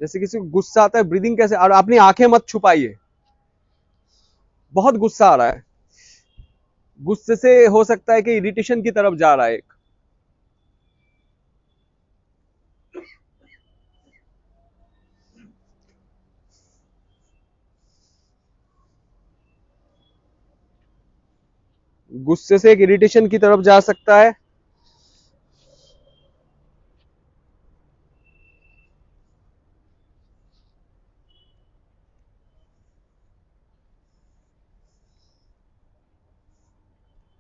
जैसे किसी को गुस्सा आता है, ब्रीदिंग कैसे, और अपनी आंखें मत छुपाइए, बहुत गुस्सा आ रहा है, गुस्से से हो सकता है कि इरिटेशन की तरफ जा रहा है एक। गुस्से से एक इरिटेशन की तरफ जा सकता है।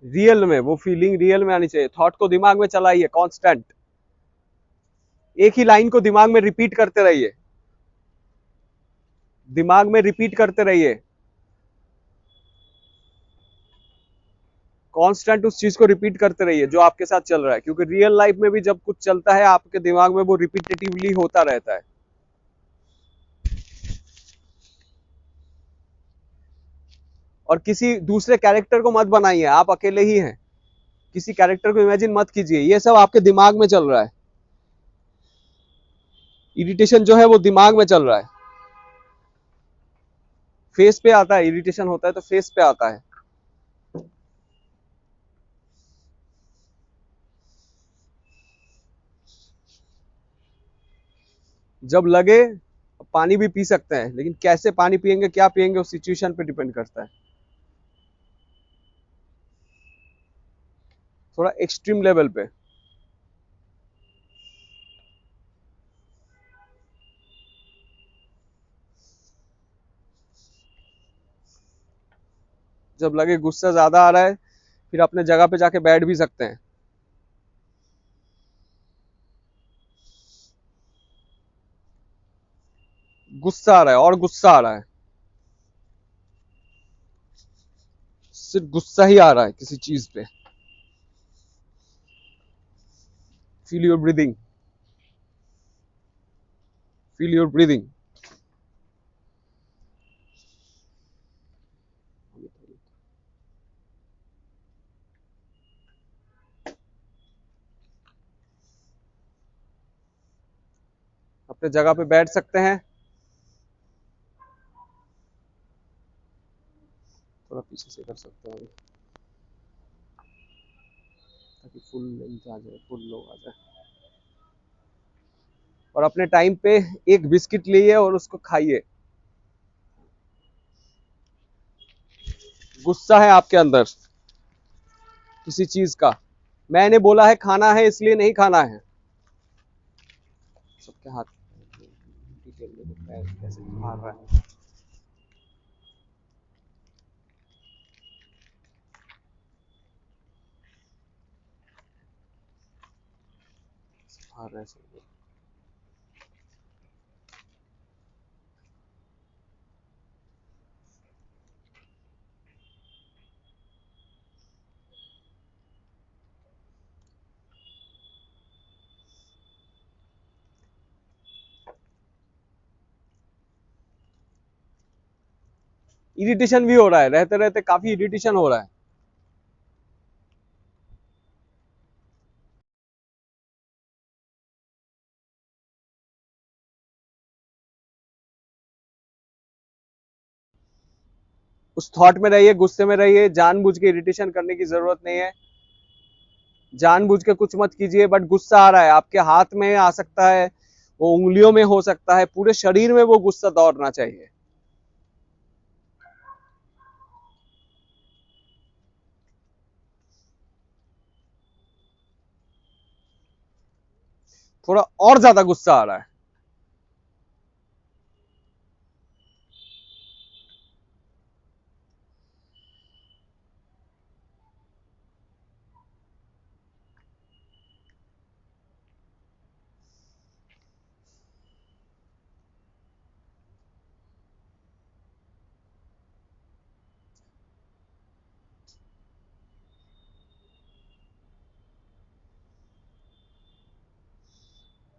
रियल में वो फीलिंग रियल में आनी चाहिए। थॉट को दिमाग में चलाइए कांस्टेंट, एक ही लाइन को दिमाग में रिपीट करते रहिए, दिमाग में रिपीट करते रहिए, कांस्टेंट उस चीज को रिपीट करते रहिए जो आपके साथ चल रहा है, क्योंकि रियल लाइफ में भी जब कुछ चलता है आपके दिमाग में वो रिपीटेटिवली होता रहता है। और किसी दूसरे कैरेक्टर को मत बनाइए, आप अकेले ही हैं, किसी कैरेक्टर को इमेजिन मत कीजिए, ये सब आपके दिमाग में चल रहा है। इरिटेशन जो है वो दिमाग में चल रहा है, फेस पे आता है, इरिटेशन होता है तो फेस पे आता है। जब लगे, पानी भी पी सकते हैं, लेकिन कैसे पानी पिएंगे, क्या पिएंगे, उस सिचुएशन पे डिपेंड करता है। थोड़ा एक्सट्रीम लेवल पे। जब लगे गुस्सा ज्यादा आ रहा है, फिर अपने जगह पे जाके बैठ भी सकते हैं। गुस्सा आ रहा है और गुस्सा आ रहा है, सिर्फ गुस्सा ही आ रहा है किसी चीज पे। Feel your breathing, feel your breathing. अपने जगह पे बैठ सकते हैं, थोड़ा पीछे से कर सकते हैं ताकि फुल लेंथ आ जाए, फुल लो आ जाए। और अपने टाइम पे एक बिस्किट लिए और उसको खाइए। गुस्सा है आपके अंदर किसी चीज का, मैंने बोला है खाना है इसलिए नहीं खाना है। सबके हाथ डिटेल में दिखता है कैसे मार रहा है, मार रहा है सब। इरिटेशन भी हो रहा है, रहते रहते काफी इरिटेशन हो रहा है। उस थॉट में रहिए, गुस्से में रहिए, जानबूझ के इरिटेशन करने की जरूरत नहीं है, जानबूझ के कुछ मत कीजिए। बट गुस्सा आ रहा है, आपके हाथ में आ सकता है, वो उंगलियों में हो सकता है, पूरे शरीर में वो गुस्सा दौड़ना चाहिए। थोड़ा और ज्यादा गुस्सा आ रहा है।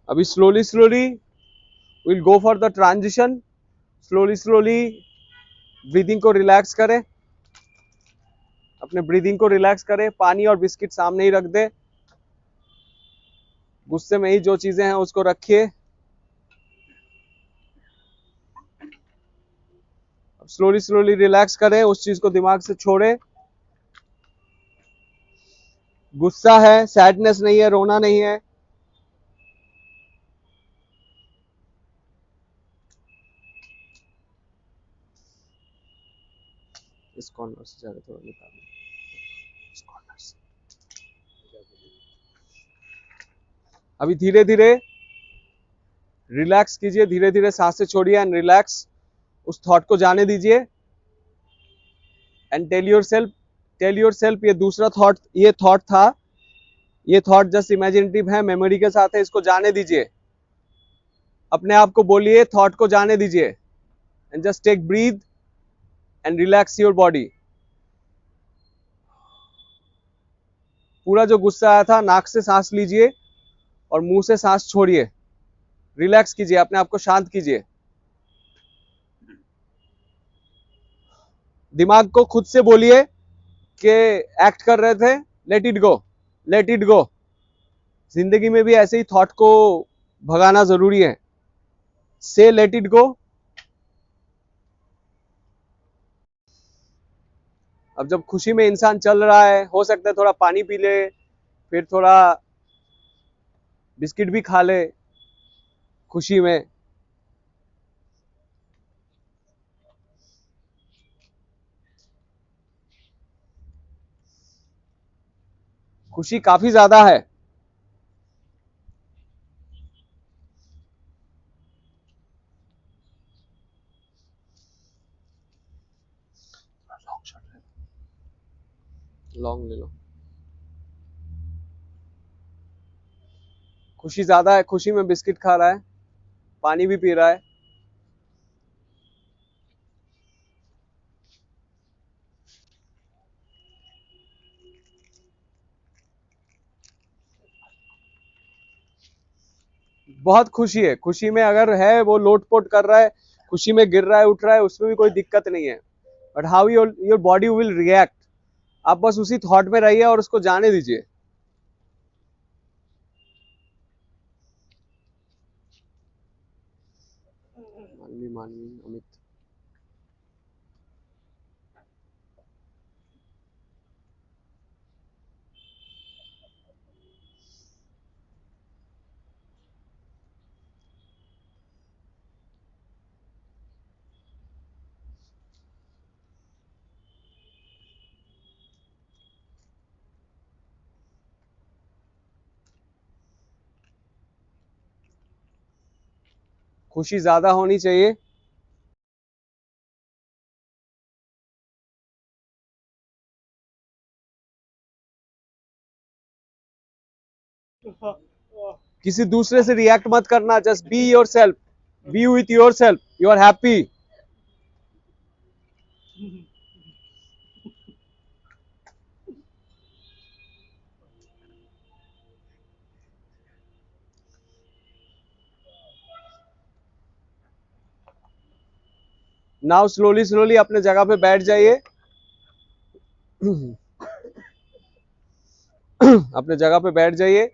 अभी slowly slowly will go for the transition. Slowly slowly breathing को रिलैक्स करें, अपने ब्रीदिंग को रिलैक्स करें, पानी और बिस्किट सामने ही रख दे, गुस्से में ही जो चीजें हैं उसको रखिए। स्लोली स्लोली रिलैक्स करें, उस चीज को दिमाग से छोड़े। गुस्सा है, सैडनेस नहीं है, रोना नहीं है। इस कॉर्नर से जाकर थोड़ा निकाल, इस कॉर्नर से। अभी धीरे धीरे रिलैक्स कीजिए, धीरे धीरे सांसें छोड़िए एंड रिलैक्स। उस थॉट को जाने दीजिए एंड टेल योर सेल्फ ये दूसरा थॉट, ये थॉट था, ये थॉट जस्ट इमेजिनेटिव है, मेमोरी के साथ है, इसको जाने दीजिए। अपने आप को बोलिए थॉट को जाने दीजिए and just take breath and relax your body. पूरा जो गुस्सा आया था, नाक से सांस लीजिए और मुंह से सांस छोड़िए। रिलैक्स कीजिए, अपने आप को शांत कीजिए। दिमाग को खुद से बोलिए कि एक्ट कर रहे थे, let it go, let it go. जिंदगी में भी ऐसे ही थॉट को भगाना जरूरी है। से लेट इट गो। अब जब खुशी में इंसान चल रहा है, हो सकता है थोड़ा पानी पी ले, फिर थोड़ा बिस्किट भी खा ले खुशी में। खुशी काफी ज्यादा है। लॉन्ग ले लो। खुशी ज्यादा है, खुशी में बिस्किट खा रहा है, पानी भी पी रहा है। बहुत खुशी है, खुशी में अगर है वो लोटपोट कर रहा है, खुशी में गिर रहा है, उठ रहा है, उसमें भी कोई दिक्कत नहीं है। But how your body will react, आप बस उसी थॉट में रहिए और उसको जाने दीजिए। मानवी मानवी अमित। खुशी ज्यादा होनी चाहिए। किसी दूसरे से रिएक्ट मत करना, just be yourself, be with yourself, you are happy. Now slowly slowly अपने जगह पे बैठ जाइए। अपने जगह पे बैठ जाइए।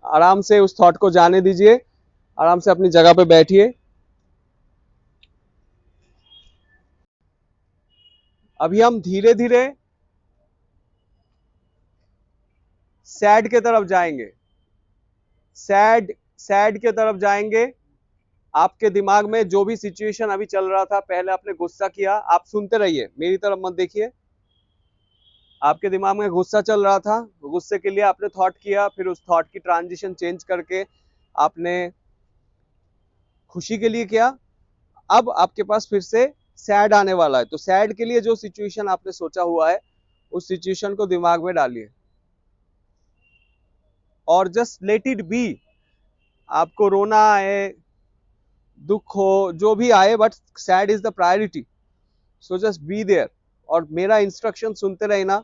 आराम से उस थॉट को जाने दीजिए, आराम से अपनी जगह पे बैठिए। अभी हम धीरे धीरे सैड के तरफ जाएंगे, सैड सैड के तरफ जाएंगे। आपके दिमाग में जो भी सिचुएशन अभी चल रहा था, पहले आपने गुस्सा किया, आप सुनते रहिए, मेरी तरफ मत देखिए। आपके दिमाग में गुस्सा चल रहा था, गुस्से के लिए आपने थॉट किया, फिर उस थॉट की ट्रांजिशन चेंज करके आपने खुशी के लिए किया। अब आपके पास फिर से सैड आने वाला है, तो सैड के लिए जो सिचुएशन आपने सोचा हुआ है, उस सिचुएशन को दिमाग में डालिए और जस्ट लेट इट बी। आपको रोना आए, दुख हो, जो भी आए, but sad is the priority, so just be there और मेरा इंस्ट्रक्शन सुनते रहना।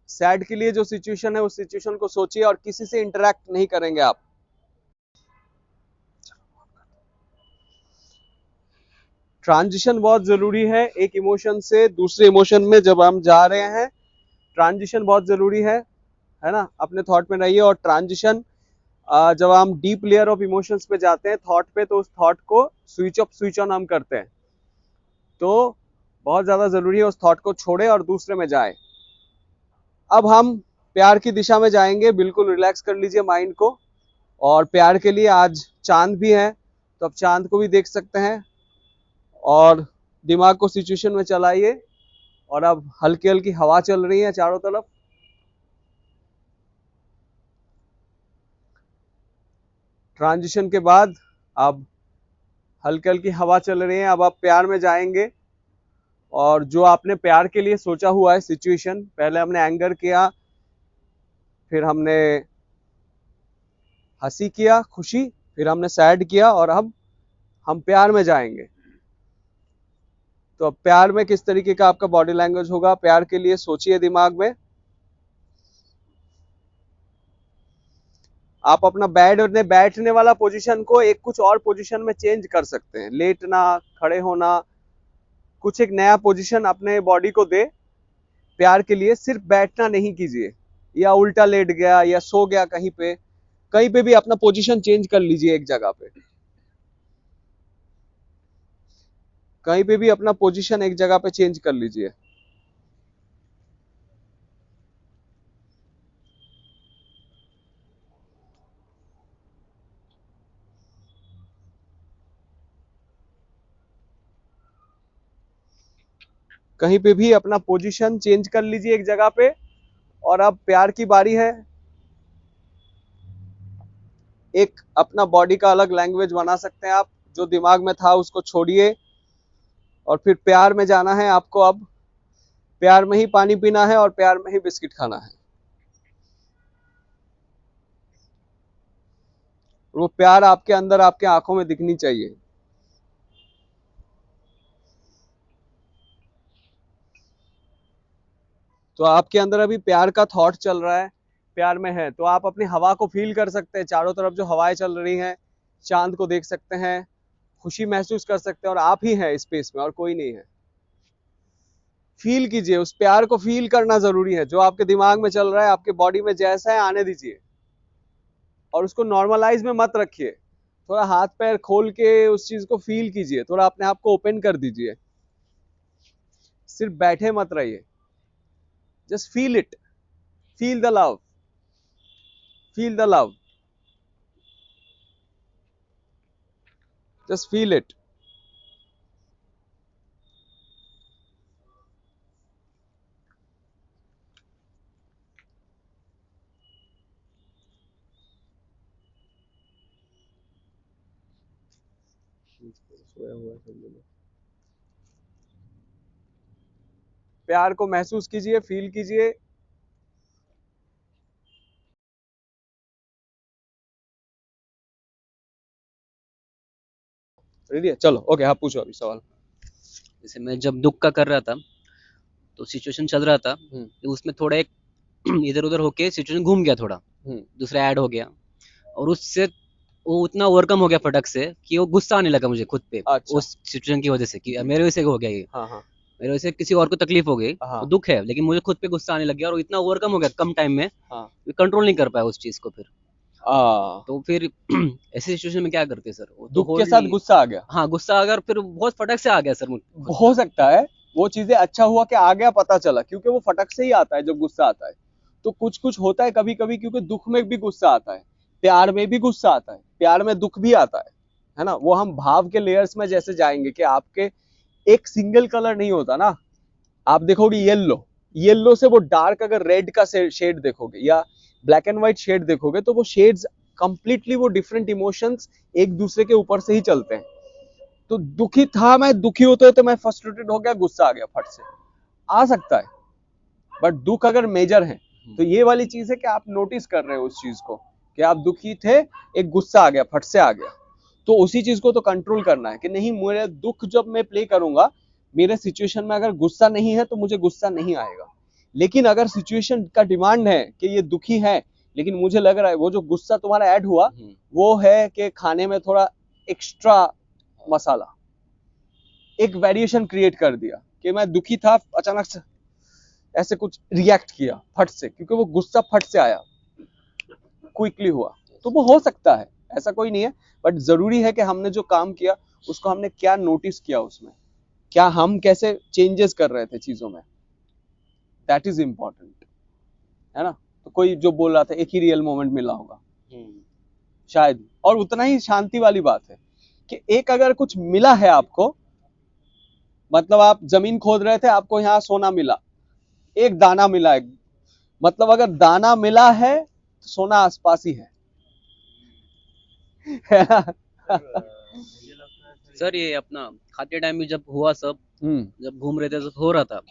सैड के लिए जो सिचुएशन है, उस सिचुएशन को सोचिए और किसी से इंटरेक्ट नहीं करेंगे आप। ट्रांजिशन बहुत जरूरी है, एक इमोशन से दूसरे इमोशन में जब हम जा रहे हैं, ट्रांजिशन बहुत जरूरी है ना। अपने थॉट में रहिए, और ट्रांजिशन जब हम डीप लेयर ऑफ इमोशंस पे जाते हैं थॉट पे, तो उस थॉट को स्विच ऑफ स्विच ऑन हम करते हैं। तो बहुत ज्यादा जरूरी है उस थॉट को छोड़े और दूसरे में जाए। अब हम प्यार की दिशा में जाएंगे, बिल्कुल रिलैक्स कर लीजिए माइंड को। और प्यार के लिए आज चांद भी है, तो आप चांद को भी देख सकते हैं, और दिमाग को सिचुएशन में चलाइए। और अब हल्की हल्की हवा चल रही है चारों तरफ। ट्रांजिशन के बाद अब हल्की हल्की हवा चल रही है, अब आप प्यार में जाएंगे। और जो आपने प्यार के लिए सोचा हुआ है सिचुएशन, पहले हमने एंगर किया, फिर हमने हंसी किया, खुशी, फिर हमने सैड किया, और अब हम प्यार में जाएंगे। तो अब प्यार में किस तरीके का आपका बॉडी लैंग्वेज होगा, प्यार के लिए सोचिए दिमाग में। आप अपना बैठने वाला पोजीशन को एक कुछ और पोजीशन में चेंज कर सकते हैं, लेटना, खड़े होना, कुछ एक नया पोजीशन अपने बॉडी को दे। प्यार के लिए सिर्फ बैठना नहीं कीजिए, या उल्टा लेट गया या सो गया कहीं पे भी अपना पोजीशन चेंज कर लीजिए। एक जगह पे कहीं पे भी अपना पोजीशन एक जगह पे चेंज कर लीजिए। कहीं पे भी अपना पोजीशन चेंज कर लीजिए एक जगह पे। और अब प्यार की बारी है। एक अपना बॉडी का अलग लैंग्वेज बना सकते हैं आप, जो दिमाग में था उसको छोड़िए, और फिर प्यार में जाना है आपको। अब प्यार में ही पानी पीना है, और प्यार में ही बिस्किट खाना है। वो प्यार आपके अंदर, आपके आंखों में दिखनी चाहिए। तो आपके अंदर अभी प्यार का थॉट चल रहा है, प्यार में है, तो आप अपनी हवा को फील कर सकते हैं। चारों तरफ जो हवाएं चल रही हैं, चांद को देख सकते हैं, खुशी महसूस कर सकते हैं, और आप ही हैं स्पेस में और कोई नहीं है। फील कीजिए, उस प्यार को फील करना जरूरी है। जो आपके दिमाग में चल रहा है, आपके बॉडी में जैसा है आने दीजिए, और उसको नॉर्मलाइज में मत रखिए। थोड़ा हाथ पैर खोल के उस चीज को फील कीजिए, थोड़ा अपने आप को ओपन कर दीजिए। सिर्फ बैठे मत रहिए, just feel it, feel the love, feel the love, just feel it. प्यार को महसूस कीजिए, फील कीजिए। रेडी है, चलो ओके, आप पूछो अभी सवाल। जैसे मैं जब दुख का कर रहा था, तो सिचुएशन चल रहा था, तो उसमें थोड़ा एक इधर उधर होके सिचुएशन घूम गया, थोड़ा दूसरा ऐड हो गया, और उससे वो उतना ओवरकम हो गया फटक से कि वो गुस्सा आने लगा मुझे खुद पे। अच्छा। उस सिचुएशन की वजह से कि मेरे वजह से हो गया ये, हाँ हाँ मेरे वजह से किसी और को तकलीफ हो गई, हाँ तो दुख है, लेकिन मुझे खुद पे गुस्सा आने लग गया, और इतना ओवरकम हो गया कम टाइम में, हाँ। कंट्रोल नहीं कर पाया उस चीज को फिर। आ, तो फिर ऐसी सिचुएशन में क्या करते हैं सर? वो तो दुख के होल्ड साथ नहीं, गुस्सा आ गया, हाँ गुस्सा अगर फिर बहुत फटक से आ गया सर मुझे खुद हो पे। सकता है वो चीजें अच्छा हुआ कि आ गया, पता चला, क्योंकि वो फटक से ही आता है जब गुस्सा आता है। तो कुछ कुछ होता है कभी कभी, क्योंकि दुख में भी गुस्सा आता है, प्यार में भी गुस्सा आता है, प्यार में दुख भी आता है ना। वो हम भाव के लेयर्स में जैसे जाएंगे कि आपके एक सिंगल कलर नहीं होता ना। आप देखोगे येलो, येलो से वो डार्क अगर रेड का शेड देखोगे, या ब्लैक एंड व्हाइट शेड देखोगे, तो वो शेड्स कंप्लीटली, वो डिफरेंट इमोशंस एक दूसरे के ऊपर से ही चलते हैं। तो दुखी था मैं, दुखी होते होते मैं फ्रस्ट्रेटेड हो गया, गुस्सा आ गया, फट से आ सकता है। बट दुख अगर मेजर है, तो ये वाली चीज है कि आप नोटिस कर रहे हो उस चीज को, कि आप दुखी थे, एक गुस्सा आ गया, फट से आ गया। तो उसी चीज को तो कंट्रोल करना है कि नहीं, मेरे दुख जब मैं प्ले करूंगा, मेरे सिचुएशन में अगर गुस्सा नहीं है तो मुझे गुस्सा नहीं आएगा। लेकिन अगर सिचुएशन का डिमांड है कि ये दुखी है, लेकिन मुझे लग रहा है वो जो गुस्सा तुम्हारा ऐड हुआ, वो है कि खाने में थोड़ा एक्स्ट्रा मसाला, एक वेरिएशन क्रिएट कर दिया कि मैं दुखी था, अचानक से ऐसे कुछ रिएक्ट किया फट से, क्योंकि वो गुस्सा फट से आया, क्विकली हुआ। तो वो हो सकता है, ऐसा कोई नहीं है, बट जरूरी है कि हमने जो काम किया उसको हमने क्या नोटिस किया, उसमें क्या हम कैसे चेंजेस कर रहे थे चीजों में, दैट इज इम्पोर्टेंट, है ना। तो कोई जो बोल रहा था एक ही रियल मोमेंट मिला होगा शायद, और उतना ही शांति वाली बात है कि एक अगर कुछ मिला है आपको, मतलब आप जमीन खोद रहे थे, आपको यहाँ सोना मिला, एक दाना मिला है, मतलब अगर दाना मिला है तो सोना आसपास ही है। सर ये अपना खाते टाइम भी जब हुआ सब, जब घूम रहे थे तो हो रहा था,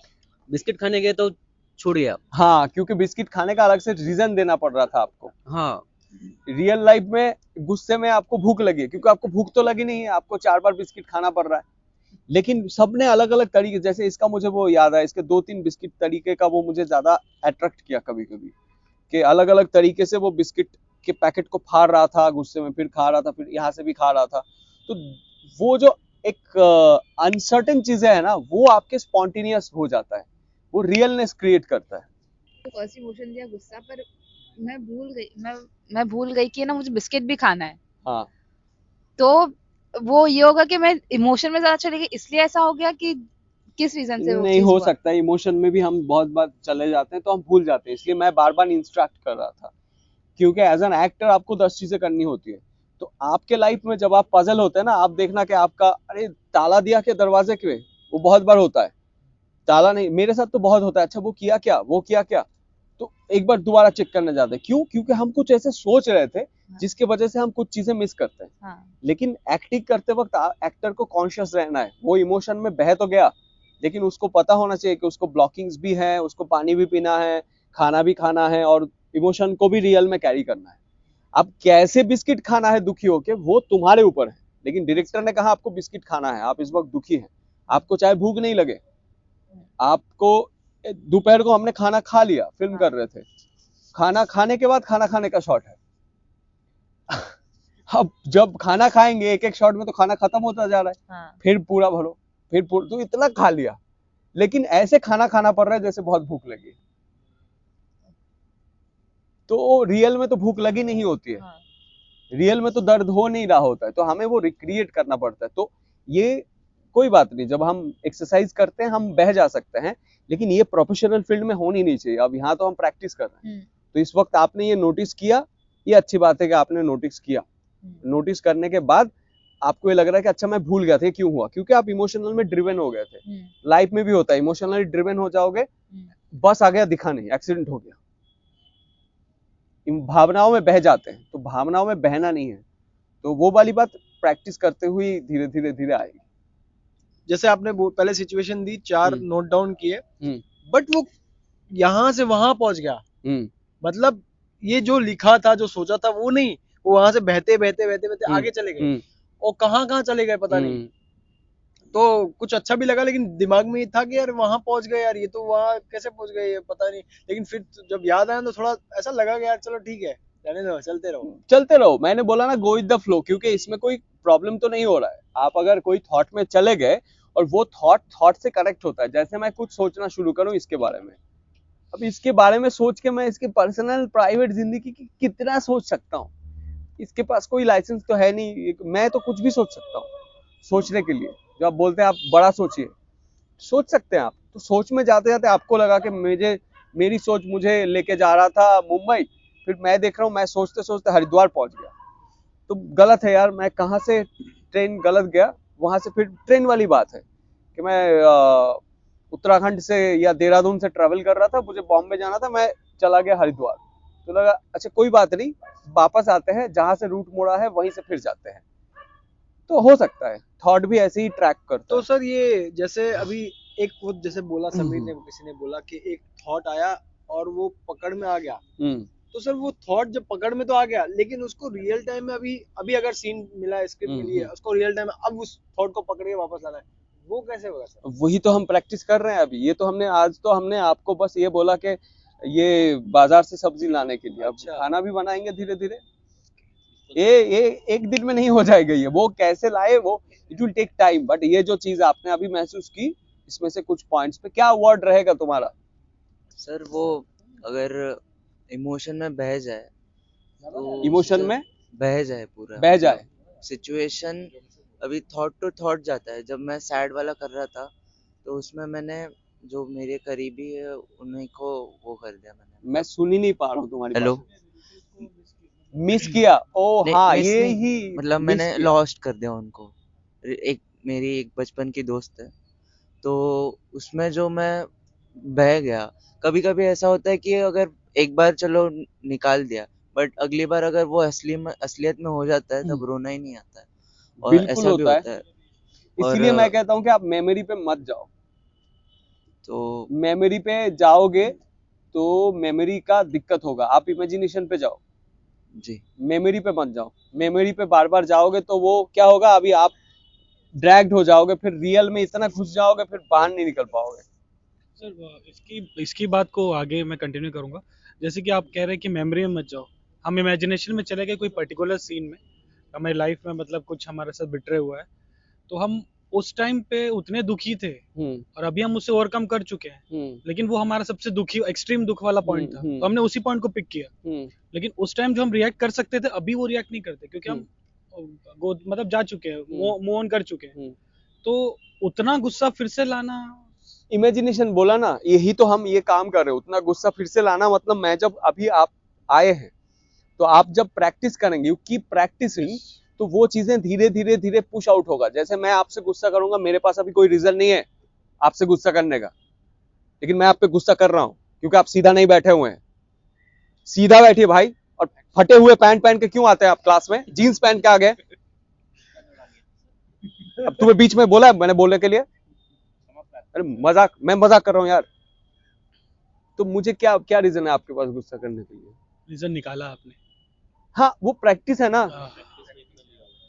बिस्किट खाने गए तो छूट गया। हाँ, क्योंकि बिस्किट खाने का अलग से रीजन देना पड़ रहा था आपको। हाँ, रियल लाइफ में गुस्से में आपको भूख लगी है, क्योंकि आपको भूख तो लगी नहीं है, आपको 4 बार बिस्किट खाना पड़ रहा है। लेकिन सबने अलग अलग तरीके, जैसे इसका मुझे वो याद है, इसके 2-3 बिस्किट तरीके का वो मुझे ज्यादा अट्रैक्ट किया कभी कभी, कि अलग अलग तरीके से वो बिस्किट के पैकेट को फाड़ रहा था गुस्से में, फिर खा रहा था, फिर यहाँ से भी खा रहा था। तो वो जो एक अनसर्टेन चीजें है ना, वो आपके स्पॉन्टेनियस हो जाता है, वो रियलनेस क्रिएट करता है। तो फर्स्ट इमोशन दिया गुस्सा, पर मैं भूल गई कि ना मुझे बिस्किट भी खाना है। हाँ, तो वो ये होगा कि मैं इमोशन में ज्यादा चली गई, इसलिए ऐसा हो गया कि किस रीजन से वो नहीं चीज हो हुआ? सकता है, इमोशन में भी हम बहुत बार चले जाते हैं तो हम भूल जाते हैं, इसलिए मैं बार बार इंस्ट्रक्ट कर रहा था, क्योंकि एज एन एक्टर आपको 10 चीजें करनी होती है। तो आपके लाइफ में जब आप पजल होते हैं ना, आप देखना कि आपका अरे ताला दिया के दरवाजे के, वो बहुत बार होता है, ताला नहीं, मेरे साथ तो बहुत होता है, अच्छा वो किया क्या, वो किया क्या, तो एक बार दोबारा चेक करने जाते हैं। क्यों? क्योंकि हम कुछ ऐसे सोच रहे थे जिसके वजह से हम कुछ चीजें मिस करते हैं। हाँ। लेकिन एक्टिंग करते वक्त एक्टर को कॉन्शियस रहना है, वो इमोशन में बह तो गया, लेकिन उसको पता होना चाहिए कि उसको ब्लॉकिंग्स भी है, उसको पानी भी पीना है, खाना भी खाना है, और इमोशन को भी रियल में कैरी करना है। अब कैसे बिस्किट खाना है दुखी होके, वो तुम्हारे ऊपर है, लेकिन डायरेक्टर ने कहा आपको बिस्किट खाना है, आप इस वक्त दुखी हैं, आपको चाहे भूख नहीं लगे, आपको दोपहर को हमने खाना खा लिया, फिल्म कर रहे थे, खाना खाने के बाद खाना खाने का शॉट है। अब जब खाना खाएंगे एक एक शॉट में तो खाना खत्म होता जा रहा है। हाँ। फिर पूरा भरो, फिर तो इतना खा लिया, लेकिन ऐसे खाना खाना पड़ रहा है जैसे बहुत भूख लगी, तो रियल में तो भूख लगी नहीं होती है। हाँ। रियल में तो दर्द हो नहीं रहा होता है, तो हमें वो रिक्रिएट करना पड़ता है। तो ये कोई बात नहीं, जब हम एक्सरसाइज करते हैं हम बह जा सकते हैं, लेकिन ये प्रोफेशनल फील्ड में होनी नहीं चाहिए। अब यहाँ तो हम प्रैक्टिस कर रहे हैं, तो इस वक्त आपने ये नोटिस किया, ये अच्छी बात है कि आपने नोटिस किया। नोटिस करने के बाद आपको ये लग रहा है कि अच्छा मैं भूल गया था, ये क्यों हुआ, क्योंकि आप इमोशनल में ड्रिवन हो गए थे। लाइफ में भी होता है, इमोशनली ड्रिवन हो जाओगे, बस आ गया दिखा नहीं, एक्सीडेंट हो गया, भावनाओं में बह जाते हैं। तो भावनाओं में बहना नहीं है, तो वो वाली बात प्रैक्टिस करते हुए धीरे धीरे धीरे आएगी। जैसे आपने पहले सिचुएशन दी, 4 नोट डाउन किए, बट वो यहाँ से वहां पहुंच गया, मतलब ये जो लिखा था, जो सोचा था वो नहीं, वो वहां से बहते बहते बहते बहते आगे चले गए, और कहाँ चले गए पता नहीं। तो कुछ अच्छा भी लगा, लेकिन दिमाग में ये था कि यार वहां पहुंच गए, यार ये तो वहां कैसे पहुंच गए, ये पता नहीं। लेकिन फिर जब याद आया तो थोड़ा ऐसा लगा कि यार चलो ठीक है, रहने दो, चलते रहो। मैंने बोला ना, गो विद द फ्लो, क्योंकि इसमें कोई प्रॉब्लम तो नहीं हो रहा है। आप अगर कोई थॉट में चले गए और वो थॉट से कनेक्ट होता है, जैसे मैं कुछ सोचना शुरू करूं इसके बारे में, अब इसके बारे में सोच के मैं इसके पर्सनल प्राइवेट जिंदगी की कितना सोच सकता हूँ, इसके पास कोई लाइसेंस तो है नहीं, मैं तो कुछ भी सोच सकता हूँ सोचने के लिए। जो आप बोलते हैं आप बड़ा सोचिए, सोच सकते हैं आप। तो सोच में जाते जाते आपको लगा कि मेरी सोच मुझे लेके जा रहा था मुंबई, फिर मैं देख रहा हूँ मैं सोचते सोचते हरिद्वार पहुंच गया, तो गलत है यार, मैं कहाँ से ट्रेन गलत गया, वहां से फिर ट्रेन वाली बात है कि मैं उत्तराखंड से या देहरादून से ट्रेवल कर रहा था, मुझे बॉम्बे जाना था, मैं चला गया हरिद्वार। तो लगा अच्छा कोई बात नहीं, वापस आते हैं, जहां से रूट मोड़ा है वहीं से फिर जाते हैं। तो हो सकता है थॉट भी ऐसे ही ट्रैक करता तो सर ये जैसे अभी एक खुद जैसे बोला समीर ने, किसी ने बोला कि एक थॉट आया और वो पकड़ में आ गया, तो सर वो थॉट जब पकड़ में तो आ गया, लेकिन उसको रियल टाइम में अभी अगर सीन मिला, स्क्रिप्ट मिली है, उसको रियल टाइम में अब उस थॉट को पकड़ के वापस लाना है, वो कैसे होगा सर? वही तो हम प्रैक्टिस कर रहे हैं अभी। ये तो हमने आपको बस ये बोला कि ये बाजार से सब्जी लाने के लिए, अब खाना भी बनाएंगे धीरे धीरे। ये एक दिन में नहीं हो जाएगा, ये वो कैसे लाए वो, it will take time. But ये जो चीज आपने अभी महसूस की, इसमें से कुछ पॉइंट्स पे क्या वर्ड रहेगा तुम्हारा? सर वो अगर इमोशन में बह जाए तो इमोशन में बह जाए पूरा, बह जाए। सिचुएशन अभी थॉट टू थॉट जाता है। जब मैं सैड वाला कर रहा था तो उसमें मैंने जो मेरे करीबी है उन्हीं को वो कर दिया मैंने। मैं सुन ही नहीं पा रहा हूँ तुम्हारी हेलो, बात। मिस किया? ओ नहीं हाँ, मिस ये नहीं, ही मतलब मिस मैंने किया। लॉस्ट कर दिया उनको। मेरी एक बचपन की दोस्त है, तो उसमें जो मैं बह गया। कभी कभी ऐसा होता है कि अगर एक बार चलो निकाल दिया, बट अगली बार अगर वो असलियत में हो जाता है तब रोना ही नहीं आता है, और बिल्कुल ऐसा भी होता है। होता है। और इसीलिए मैं कहता हूँ कि आप मेमोरी पे मत जाओ। तो मेमोरी पे जाओगे तो मेमोरी का दिक्कत होगा। आप इमेजिनेशन पे जाओ, जी मेमोरी पे मत जाओ। मेमोरी पे बार बार जाओगे तो वो क्या होगा, अभी आप ड्रैग्ड हो जाओगे, फिर रियल में इतना घुस जाओगे, फिर बाहर नहीं निकल पाओगे। सर इसकी इसकी बात को आगे मैं कंटिन्यू करूंगा। जैसे कि आप कह रहे हैं कि मेमोरी में मत जाओ, हम इमेजिनेशन में चले गए कोई पर्टिकुलर सीन में, हमारी लाइफ में मतलब कुछ हमारे साथ बिटरे हुआ है, तो हम उस टाइम पे उतने दुखी थे और अभी हम उससे ओवरकम कर चुके हैं, लेकिन वो हमारा सबसे दुखी एक्सट्रीम दुख वाला पॉइंट था, तो हमने उसी पॉइंट को पिक किया। लेकिन उस टाइम जो हम रिएक्ट कर सकते थे अभी वो रिएक्ट नहीं करते, क्योंकि हम मतलब जा चुके हैं, मूव ऑन कर चुके हैं। तो उतना गुस्सा फिर से लाना, इमेजिनेशन बोला ना, यही तो हम ये काम कर रहे हैं। उतना गुस्सा फिर से लाना मतलब, मैं जब अभी आप आए हैं तो आप जब प्रैक्टिस करेंगे, यू कीप प्रैक्टिसिंग, तो वो चीजें धीरे धीरे धीरे पुश आउट होगा। जैसे मैं आपसे गुस्सा करूंगा, मेरे पास अभी कोई रीजन नहीं है आपसे गुस्सा करने का, लेकिन मैं आप पे गुस्सा कर रहा हूं क्योंकि आप सीधा नहीं बैठे हुए हैं। सीधा बैठिए भाई, और फटे हुए पैंट पहन के क्यों आते हैं आप क्लास में? जीन्स पहन के आ गए। अब तुम्हें बीच में बोला है मैंने बोलने के लिए? अरे मजाक, मैं मजाक कर रहा हूँ यार। तो मुझे क्या क्या रीजन है आपके पास गुस्सा करने के लिए? रीजन निकाला आपने। हाँ, वो प्रैक्टिस है ना, हाँ,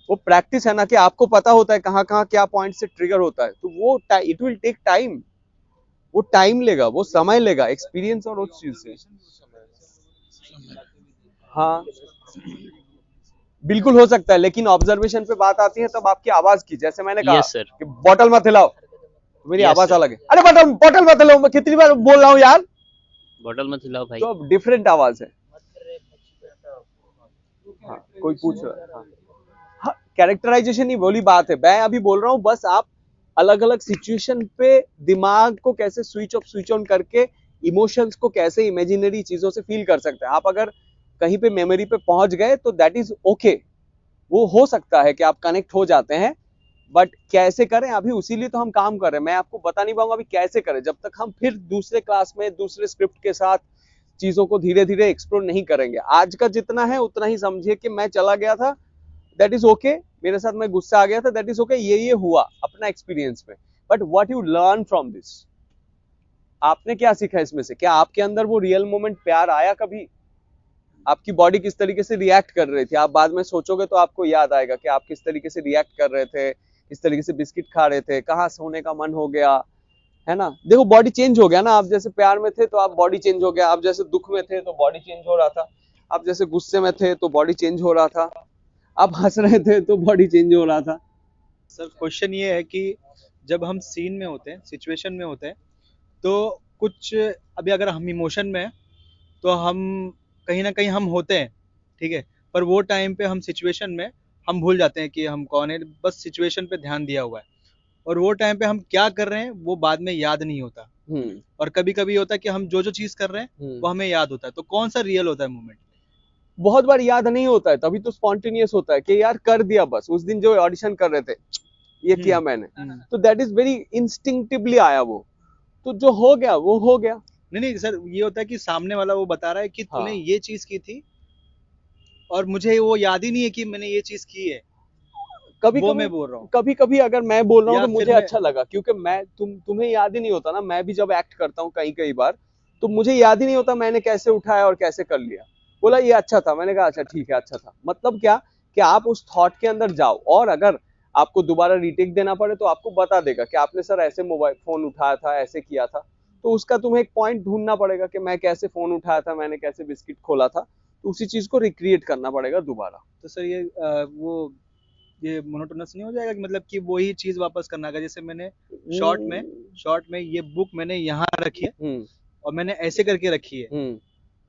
वो प्रैक्टिस है ना, कि आपको पता होता है कहाँ कहाँ क्या पॉइंट से ट्रिगर होता है। तो वो इट विल टेक टाइम, वो टाइम लेगा, वो समय लेगा, एक्सपीरियंस और उस चीज से। हाँ बिल्कुल हो सकता है, लेकिन ऑब्जर्वेशन पे बात आती है तब आपकी आवाज की, जैसे मैंने कहा यस सर। कि बोतल मत हिलाओ, तो मेरी Yes, आवाज sir. अलग है। अरे बोतल बोतल मत हिलाओ, मैं कितनी बार बोल रहा हूँ यार। बॉटल मत हिलाओ भाई। तो अब डिफरेंट आवाज है। हाँ, कोई पूछ रहा है? हाँ, हाँ, कैरेक्टराइजेशन ही बोली बात है। मैं अभी बोल रहा हूँ बस आप अलग अलग सिचुएशन पे दिमाग को कैसे स्विच ऑफ स्विच ऑन करके इमोशंस को कैसे इमेजिनरी चीजों से फील कर सकते हैं। आप अगर कहीं पे मेमोरी पे पहुंच गए तो दैट इज ओके, वो हो सकता है कि आप कनेक्ट हो जाते हैं, बट कैसे करें अभी उसीलिए तो हम काम कर रहे हैं। मैं आपको बता नहीं पाऊंगा अभी कैसे करें, जब तक हम फिर दूसरे क्लास में दूसरे स्क्रिप्ट के साथ चीजों को धीरे धीरे एक्सप्लोर नहीं करेंगे। आज का जितना है उतना ही समझिए कि मैं चला गया था, दैट इज ओके, मेरे साथ मैं गुस्सा आ गया था, दैट इज ओके, ये हुआ अपना एक्सपीरियंस में। But what you learn from this, आपने क्या सीखा इसमें से? क्या आपके अंदर वो रियल मोमेंट प्यार आया कभी? आपकी बॉडी किस तरीके से रिएक्ट कर रही थी? आप बाद में सोचोगे तो आपको याद आएगा कि आप किस तरीके से रिएक्ट कर रहे थे, किस तरीके से बिस्किट खा रहे थे, कहाँ सोने का मन हो गया, है ना? देखो बॉडी चेंज हो गया ना, आप जैसे प्यार में थे तो आप बॉडी चेंज हो गया, आप जैसे दुख में थे तो बॉडी चेंज हो रहा था, आप जैसे गुस्से में थे तो बॉडी चेंज हो रहा था, आप हंस रहे थे तो बॉडी चेंज हो रहा था। सर क्वेश्चन ये है कि जब हम सीन में होते हैं, सिचुएशन में होते हैं, तो कुछ अभी अगर हम इमोशन में हैं तो हम कहीं ना कहीं हम होते हैं, ठीक है, पर वो टाइम पे हम सिचुएशन में हम भूल जाते हैं कि हम कौन है, बस सिचुएशन पे ध्यान दिया हुआ है, और वो टाइम पे हम क्या कर रहे हैं वो बाद में याद नहीं होता। और कभी कभी होता है कि हम जो जो चीज कर रहे हैं वो हमें याद होता है। तो कौन सा रियल होता है मोमेंट? बहुत बार याद नहीं होता है, तभी तो स्पॉन्टेनियस होता है कि यार कर दिया, बस उस दिन जो ऑडिशन कर रहे थे ये किया मैंने, तो दैट इज वेरी इंस्टिंक्टिवली आया वो, तो जो हो गया वो हो गया। नहीं नहीं सर, ये होता है कि सामने वाला वो बता रहा है कि तूने ये चीज की थी और मुझे वो याद ही नहीं है कि मैंने ये चीज की है। कभी वो कभी मैं बोल रहा हूँ। कभी कभी अगर मैं बोल रहा हूँ या तो फिर मुझे मैं- अच्छा लगा, क्योंकि मैं तुम्हें याद ही नहीं होता ना। मैं भी जब एक्ट करता हूँ कई कई बार तो मुझे याद ही नहीं होता मैंने कैसे उठाया और कैसे कर लिया। बोला ये अच्छा था, मैंने कहा अच्छा ठीक है अच्छा था। मतलब क्या कि आप उस थॉट के अंदर जाओ, और अगर आपको दोबारा रीटेक देना पड़े तो आपको बता देगा कि आपने सर ऐसे मोबाइल फोन उठाया था, ऐसे किया था, तो उसका तुम्हें एक पॉइंट ढूंढना पड़ेगा कि मैं कैसे फोन उठाया था, मैंने कैसे बिस्किट खोला था। तो उसी चीज को रिक्रिएट करना पड़ेगा दोबारा। तो सर ये मोनोटोनस नहीं हो जाएगा कि मतलब कि वही चीज वापस करना है? जैसे मैंने शॉर्ट में ये बुक मैंने यहाँ रखी है और मैंने ऐसे करके रखी है।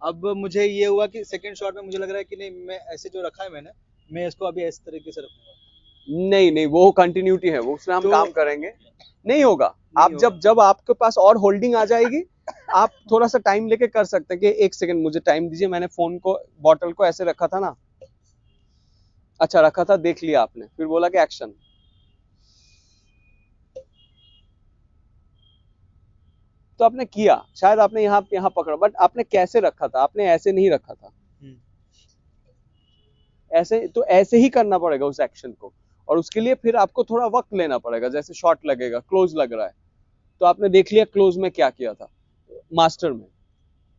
अब मुझे ये हुआ कि सेकंड शॉट में मुझे लग रहा है कि नहीं, मैं ऐसे जो रखा है मैं इसको अभी इस तरीके से रखूंगा। नहीं, वो कंटिन्यूटी है, वो उसमें हम काम करेंगे, नहीं होगा। आप जब आपके पास और होल्डिंग आ जाएगी, आप थोड़ा सा टाइम लेके कर सकते हैं कि 1 सेकंड मुझे टाइम दीजिए, मैंने फोन को बॉटल को ऐसे रखा था ना, अच्छा रखा था, देख लिया आपने, फिर बोला कि एक्शन। तो आपने किया, शायद आपने यहाँ पकड़ा, बट आपने कैसे रखा था? आपने ऐसे नहीं रखा था, ऐसे ही करना पड़ेगा उस एक्शन को, और उसके लिए फिर आपको थोड़ा वक्त लेना पड़ेगा। जैसे शॉट लगेगा, क्लोज लग रहा है, तो आपने देख लिया क्लोज में क्या किया था मास्टर में,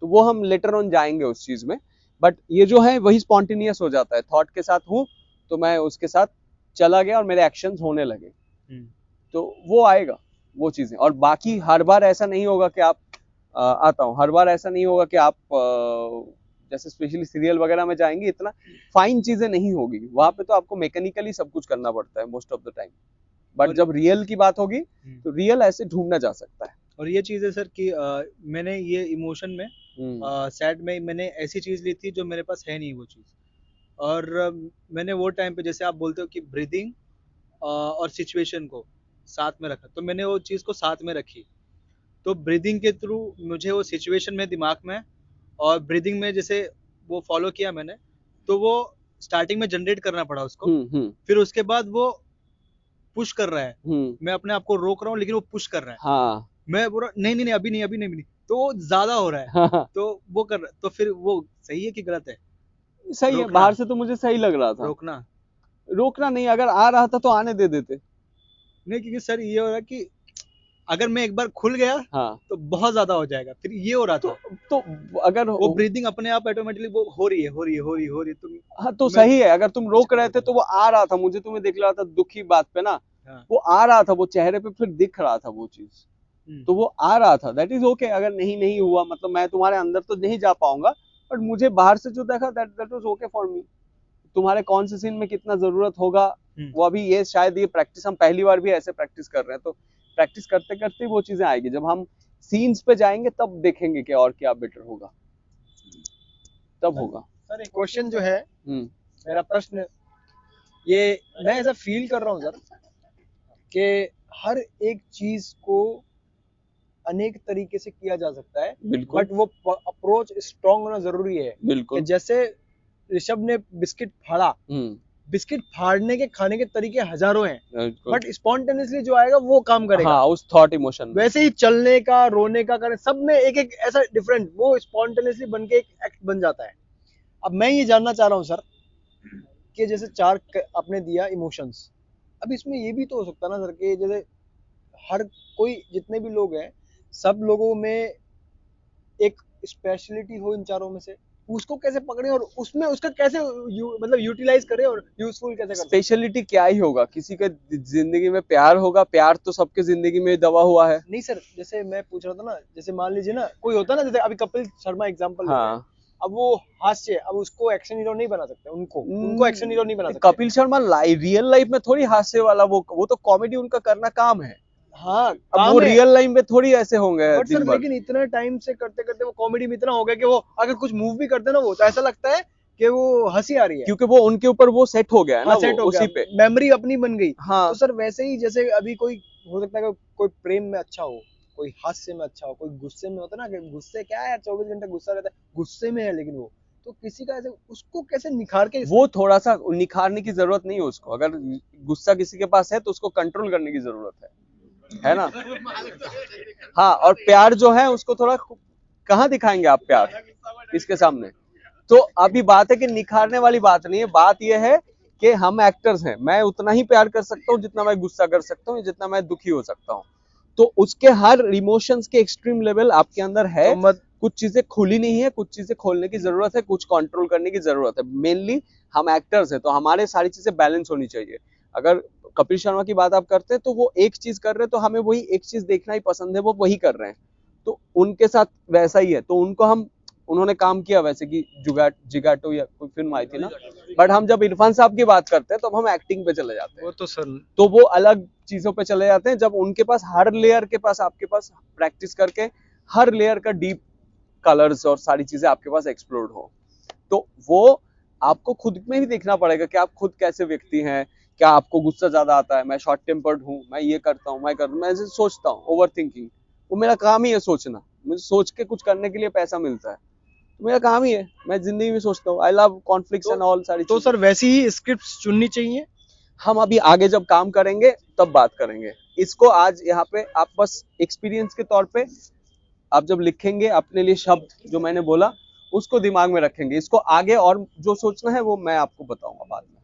तो वो हम लेटर ऑन जाएंगे उस चीज में। बट ये जो है वही स्पॉन्टेनियस हो जाता है, थॉट के साथ हूँ तो मैं उसके साथ चला गया और मेरे एक्शंस होने लगे, तो वो आएगा वो चीजें। और बाकी हर बार ऐसा नहीं होगा कि आप आता हूँ, हर बार ऐसा नहीं होगा कि आप जैसे स्पेशली सीरियल वगैरह में जाएंगे, इतना फाइन चीजें नहीं होगी वहां पे, तो आपको मैकेनिकली सब कुछ करना पड़ता है most of the time. But जब रियल की बात होगी तो रियल ऐसे ढूंढना जा सकता है। और ये चीज है सर कि मैंने ये इमोशन में सैड में मैंने ऐसी चीज ली थी जो मेरे पास है नहीं वो चीज, और मैंने वो टाइम पे जैसे आप बोलते हो कि ब्रीदिंग और सिचुएशन को साथ में रखा, तो मैंने वो चीज को साथ में रखी। तो ब्रीदिंग के थ्रू मुझे वो सिचुएशन में दिमाग में, और ब्रीदिंग में जैसे वो फॉलो किया मैंने, तो वो स्टार्टिंग में जनरेट करना पड़ा उसको, फिर उसके बाद वो पुश कर रहा है, मैं अपने आप को रोक रहा हूँ लेकिन वो पुश कर रहा है। हाँ। मैं बोल रहा नहीं अभी नहीं, तो वो ज्यादा हो रहा है। हाँ। तो वो कर रहा है, तो फिर वो सही है कि गलत है? सही है, बाहर से तो मुझे सही लग रहा था। रोकना नहीं, अगर आ रहा था तो आने दे देते। नहीं, क्योंकि सर ये हो रहा है कि अगर मैं एक बार खुल गया तो बहुत ज्यादा हो जाएगा, फिर ये हो रहा था। तो अगर वो ब्रीदिंग अपने आप ऑटोमेटिकली वो हो रही है तो हाँ, तो सही है। अगर तुम रोक रहे थे तो वो आ रहा था, मुझे तुम्हें दिख रहा था दुखी बात पे ना, वो आ रहा था, वो चेहरे पे फिर दिख रहा था वो चीज, तो वो आ रहा था, दैट इज ओके। अगर नहीं हुआ, मतलब मैं तुम्हारे अंदर तो नहीं जा पाऊंगा, बट मुझे बाहर से जो देखा that was okay for me. तुम्हारे कौन से सीन में कितना जरूरत होगा वो अभी, ये शायद ये प्रैक्टिस हम पहली बार भी ऐसे प्रैक्टिस कर रहे हैं, तो प्रैक्टिस करते करते वो चीजें आएगी। जब हम सीन्स पे जाएंगे तब देखेंगे कि और क्या बेटर होगा, तब होगा। सर एक क्वेश्चन जो है, मेरा प्रश्न ये, मैं ऐसा फील कर रहा हूँ सर कि हर एक चीज को अनेक तरीके से किया जा सकता है, बट वो अप्रोच स्ट्रॉन्ग होना जरूरी है। बिल्कुल। जैसे ऋषभ ने बिस्किट फाड़ा, बिस्किट फाड़ने के खाने के तरीके हजारों हैं, बट स्पॉन्टेनियसली जो आएगा वो काम करेगा। हाँ, उस थॉट इमोशन। वैसे ही चलने का, रोने का, करने सब में एक एक ऐसा डिफरेंट, वो स्पॉन्टेनियसली बन के एक एक्ट बन जाता है। अब मैं ये जानना चाह रहा हूँ सर कि जैसे 4 आपने दिया इमोशंस, अब इसमें ये भी तो हो सकता है ना सर कि जैसे हर कोई, जितने भी लोग हैं, सब लोगों में एक स्पेशलिटी हो इन चारों में से, उसको कैसे पकड़े और उसमें उसका कैसे मतलब यूटिलाइज करें और यूजफुल कैसे करें? स्पेशलिटी क्या ही होगा, किसी के जिंदगी में प्यार होगा, प्यार तो सबके जिंदगी में दबा हुआ है। नहीं सर, जैसे मैं पूछ रहा था ना, जैसे मान लीजिए ना कोई होता है ना, जैसे अभी कपिल शर्मा एग्जांपल, हाँ, अब वो हास्य, अब उसको एक्शन हीरो नहीं बना सकते, उनको एक्शन हीरो नहीं बना सकते। कपिल शर्मा रियल लाइफ में थोड़ी हास्य वाला, वो तो कॉमेडी उनका करना काम है। हाँ, अब वो रियल लाइफ में थोड़ी ऐसे होंगे बट सर लेकिन इतना टाइम से करते करते वो कॉमेडी में इतना हो गया कि वो अगर कुछ मूव भी करते ना, वो तो ऐसा लगता है कि वो हंसी आ रही है, क्योंकि वो उनके ऊपर वो सेट हो गया है ना, सेट हो उसी गया, पे मेमोरी अपनी बन गई। हाँ। तो सर वैसे ही जैसे अभी कोई हो सकता है कि कोई प्रेम में अच्छा हो, कोई हास्य में अच्छा हो, कोई गुस्से में होता है ना, कि गुस्से क्या है यार, 24 घंटे गुस्सा रहता है, गुस्से में है, लेकिन वो तो किसी का ऐसे उसको कैसे निखार के, वो थोड़ा सा निखारने की जरूरत नहीं है उसको। अगर गुस्सा किसी के पास है तो उसको कंट्रोल करने की जरूरत है ना। हाँ, और प्यार जो है उसको थोड़ा, कहाँ दिखाएंगे आप प्यार इसके सामने? तो अभी बात है कि निखारने वाली बात नहीं है, बात यह है कि हम एक्टर्स हैं, मैं उतना ही प्यार कर सकता हूँ जितना मैं गुस्सा कर सकता हूँ, जितना मैं दुखी हो सकता हूँ। तो उसके हर इमोशंस के एक्सट्रीम लेवल आपके अंदर है, तो कुछ चीजें खुली नहीं है, कुछ चीजें खोलने की जरूरत है, कुछ कंट्रोल करने की जरूरत है। मेनली हम एक्टर्स हैं, तो हमारे सारी चीजें बैलेंस होनी चाहिए। अगर कपिल शर्मा की बात आप करते हैं तो वो एक चीज कर रहे हैं, तो हमें वही एक चीज देखना ही पसंद है, वो वही कर रहे हैं, तो उनके साथ वैसा ही है। तो उनको हम उन्होंने काम किया वैसे कि जिगाटो या कोई फिल्म आई थी ना, बट हम जब इरफान साहब की बात करते हैं तो हम एक्टिंग पे चले जाते हैं। वो तो सर तो वो अलग चीजों पे चले जाते हैं जब उनके पास हर लेयर के पास आपके पास प्रैक्टिस करके हर लेयर का डीप कलर्स और सारी चीजें आपके पास एक्सप्लोर हो। तो वो आपको खुद में ही देखना पड़ेगा कि आप खुद कैसे व्यक्ति हैं, क्या आपको गुस्सा ज्यादा आता है, मैं शॉर्ट टेम्पर्ड हूँ, मैं ये करता हूँ, मैं ऐसे सोचता हूँ, ओवर थिंकिंग, वो मेरा काम ही है सोचना, मुझे सोच के कुछ करने के लिए पैसा मिलता है, तो मेरा काम ही है, मैं जिंदगी में सोचता हूँ। I love conflicts and all सारी तो चीजें। सर वैसी ही स्क्रिप्ट्स चुननी चाहिए। हम अभी आगे जब काम करेंगे तब बात करेंगे इसको। आज यहाँ पे आप बस एक्सपीरियंस के तौर पे आप जब लिखेंगे अपने लिए शब्द जो मैंने बोला उसको दिमाग में रखेंगे, इसको आगे और जो सोचना है वो मैं आपको बताऊंगा बाद में।